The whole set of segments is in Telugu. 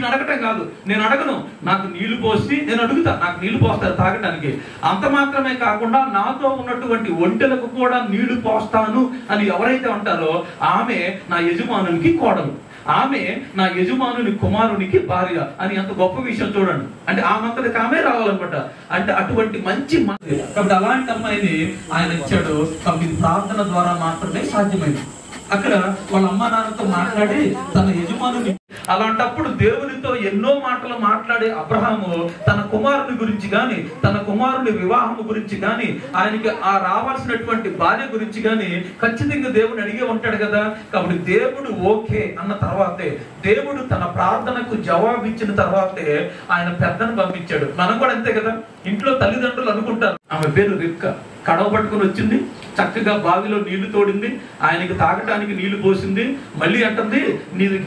అడగటం కాదు, నేను అడగను, నాకు నీళ్లు పోసి నేను అడుగుతా, నాకు నీళ్లు పోస్తారు తాగటానికి. అంత మాత్రమే కాకుండా నాతో ఉన్నటువంటి ఒంటెలకు కూడా నీళ్లు పోస్తాను అని ఎవరైతే అంటారో ఆమె నా యజమానునికి కోడలు, ఆమె నా యజమానుని కుమారునికి భార్య అని ఎంత గొప్ప విషయం చూడండి. అంటే ఆమె ఆమె రావాలన్నమాట. అంటే అటువంటి మంచి కాబట్టి అలాంటి అమ్మాయిని ఆయన ఇచ్చాడు. కాబట్టి ప్రార్థన ద్వారా మాత్రమే సాధ్యమైంది. అక్కడ వాళ్ళ అమ్మా నాన్నతో మాట్లాడి తన యజమానుని, అలాంటప్పుడు దేవునితో ఎన్నో మాటలు మాట్లాడే అబ్రహాము తన కుమారుని గురించి గాని, తన కుమారుని వివాహం గురించి గాని, ఆయనకి ఆ రావాల్సినటువంటి భార్య గురించి గాని ఖచ్చితంగా దేవుని అడిగే ఉంటాడు కదా. కాబట్టి దేవుడు ఓకే అన్న తర్వాతే, దేవుడు తన ప్రార్థనకు జవాబు ఇచ్చిన తర్వాతే ఆయన పెద్దను పంపించాడు. మనం కూడా అంతే కదా. ఇంట్లో తల్లిదండ్రులు అనుకుంటారు, ఆమె పేరు రిబ్కా, కడవ పట్టుకుని వచ్చింది, చక్కగా బావిలో నీళ్లు తోడింది, ఆయనకి తాగటానికి నీళ్లు పోసింది, మళ్ళీ అంటుంది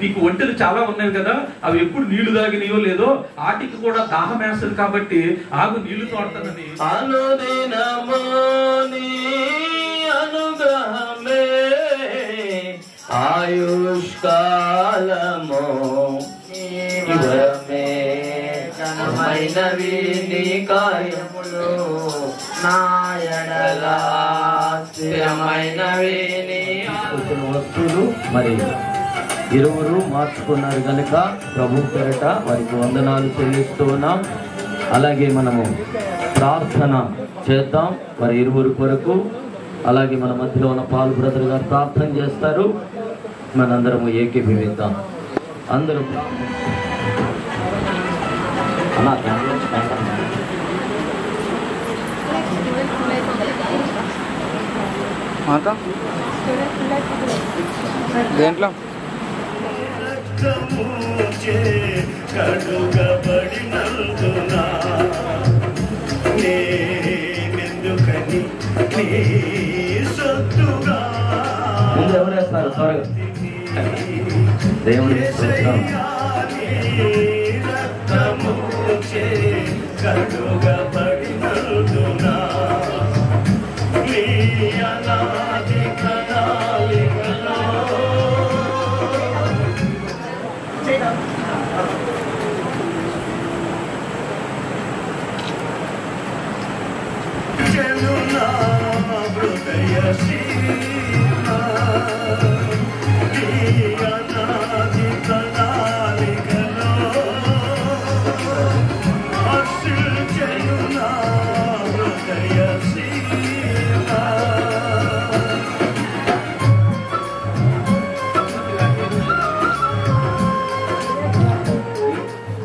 నీకు ఒంటెలు చాలా ఉన్నాయి కదా, అవి ఎప్పుడు నీళ్లు తాగినాయో లేదో ఆటికి కూడా దాహం వేస్తుంది కాబట్టి ఆగు నీళ్లు తోడతానని. అనుగ్రహమే ఆయుష్కాలము ఘనమైనవి నీ కార్యములు నాయడలా స్థిరమైనవి నీ వస్తువులు మరి ఇరువురు మార్చుకున్నారు కనుక ప్రభు పేరట వారికి వందనాలు చెల్లిస్తూ ఉన్నాం. అలాగే మనము ప్రార్థన చేద్దాం మరి ఇరువురు కొరకు. అలాగే మన మధ్యలో ఉన్న పాల్ బ్రదర్ గారు ప్రార్థన చేస్తారు. మనందరము ఏకీభవిద్దాం. అందరూ దేంట్లో ముందు ఎవరు వేస్తారు త్వరగా? దేవుడి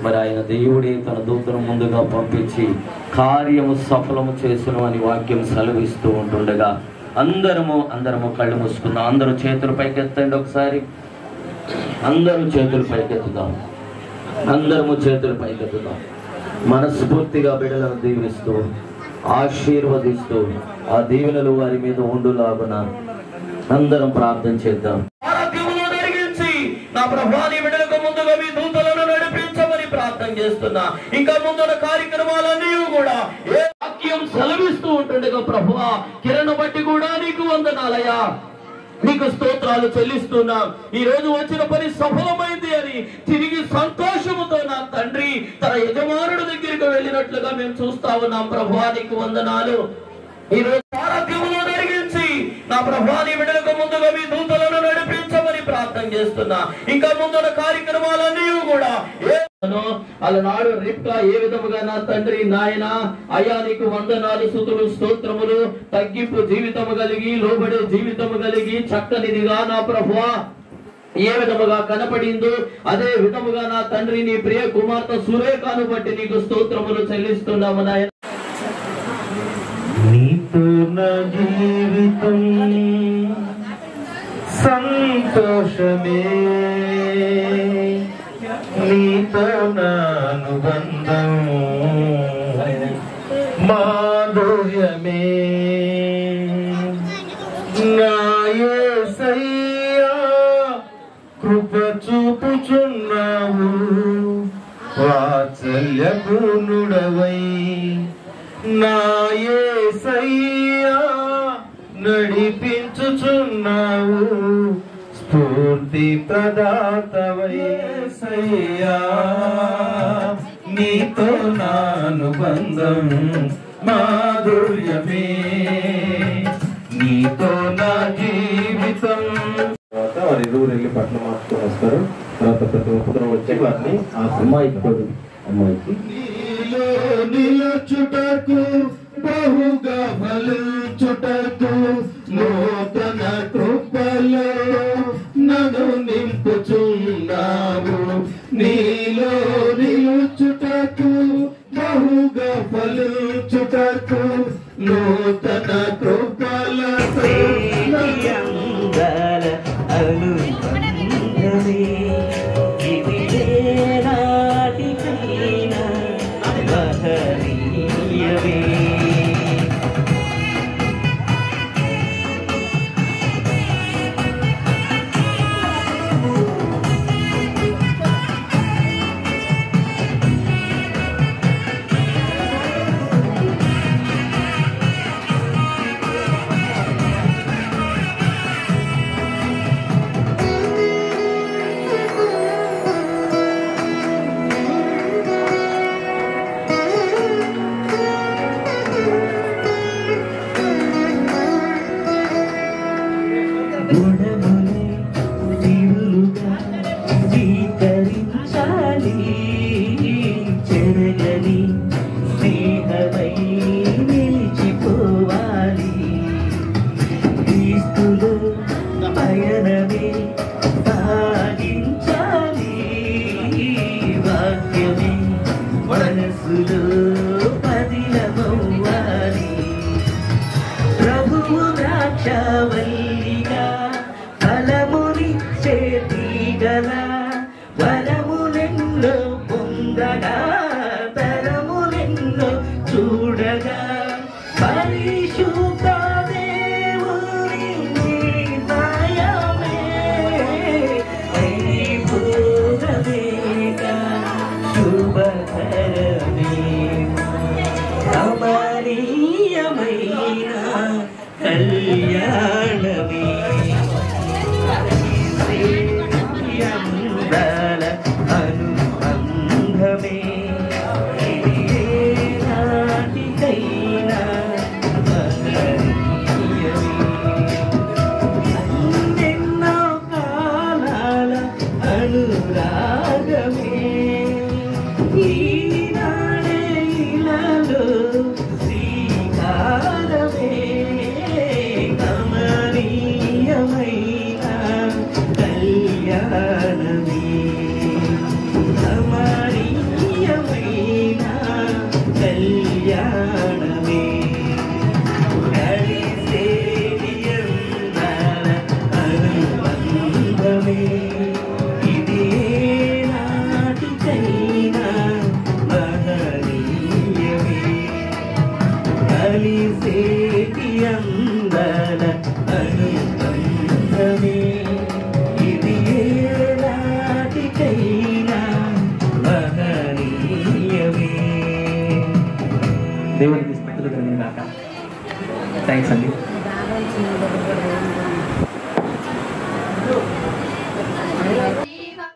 మరి ఆయన దేవుడే తన దూతను ముందుగా పంపించి కార్యము సఫలము చేసును అని వాక్యం సెలవిస్తూ ఉంటుండగా అందరము కళ్ళు మూసుకుందాం. అందరూ చేతులు పైకెత్తండి ఒకసారి. అందరూ చేతులు పైకెత్తుదాం. అందరము చేతులు పైకెత్తుదాం. మనస్ఫూర్తిగా బిడ్డలను దీవిస్తూ ఆశీర్వదిస్తూ ఆ దీవెనలు వారి మీద ఉండులాగున అందరం ప్రార్థన చేద్దాం. నా ప్రభువాని బిడ్డలకు ముందుగా మీ దూతలను నడిపించమని ప్రార్థన చేస్తున్నా. ఇంకా ముందున్న కార్యక్రమాలన్నీ కూడా ఏ వాక్యం సెలవిస్తూ ఉంటుండగా ప్రభువా కిరణ్ బట్టి కూడా నీకు వందనాలయ్యా, నీకు స్తోత్రాలు చెల్లిస్తున్నాం. ఈ రోజు వచ్చిన పని సఫలమైంది అని తిరిగి సంతోషముతో నా తండ్రి తన యజమానుడి దగ్గరికి వెళ్ళినట్లుగా మేము చూస్తా ఉన్నాం. ప్రభువా నీకు వందనాలు. ఈ రోజు ఆరోగ్యములో జరిగించి నా ప్రభువాని బిడ్డలకు ముందుగా మీ దూతలను నడిపించమని ప్రార్థన చేస్తున్నా. ఇంకా ముందున్న కార్యక్రమాలన్నీ కూడా అలనాడు రిబ్కా ఏ విధముగా నా తండ్రి నాయన అయ్యా నీకు వందనాలు స్తుతులు స్తోత్రములు, తగ్గింపు జీవితము కలిగి లోబడే జీవితము కలిగి చక్కనిదిగా నా ప్రభువా ఏ విధముగా కనపడిందో అదే విధముగా నా తండ్రి నీ ప్రియ కుమార్తె సురేఖను బట్టి నీకు స్తోత్రములు చెల్లిస్తున్నాము నాయన. నీతో నా జీవితం సంతోషమే, నీతో నా అనుబంధం మాధుర్యమే. నా యేసయ్యా కృప చూపుచున్నావు, వాత్సల్యపూర్ణుడవై నా యేసయ్యా నడిపించుచున్నావు, స్ఫూర్తి ప్రదాతవై. యేసయ్యా నీతో నా అనుబంధం మాధుర్యమే, నీతో నా జీవితం. తర్వాత వారి ఇరువురు వెళ్ళి బట్టలు మార్చుకొని వస్తారు. తర్వాత ప్రతి ఒక్కరు వచ్చి వారిని అమ్మాయికి నీలో నిలచుటకు బహుగా ఫలించుటకు నూతన కృపలో నన్ను నింపుచున్నావు. నీలో నిలుచుటకు బహుగా ఫలించుటకు నూతన కృపలతో చూడగా పరిశుద్ధ దేవుని దయమే అయిపోగలేగా శుభకరమే రమణీయమైన కళ్యాణమే శ్రీయందల అనుబంధమే దేవునికి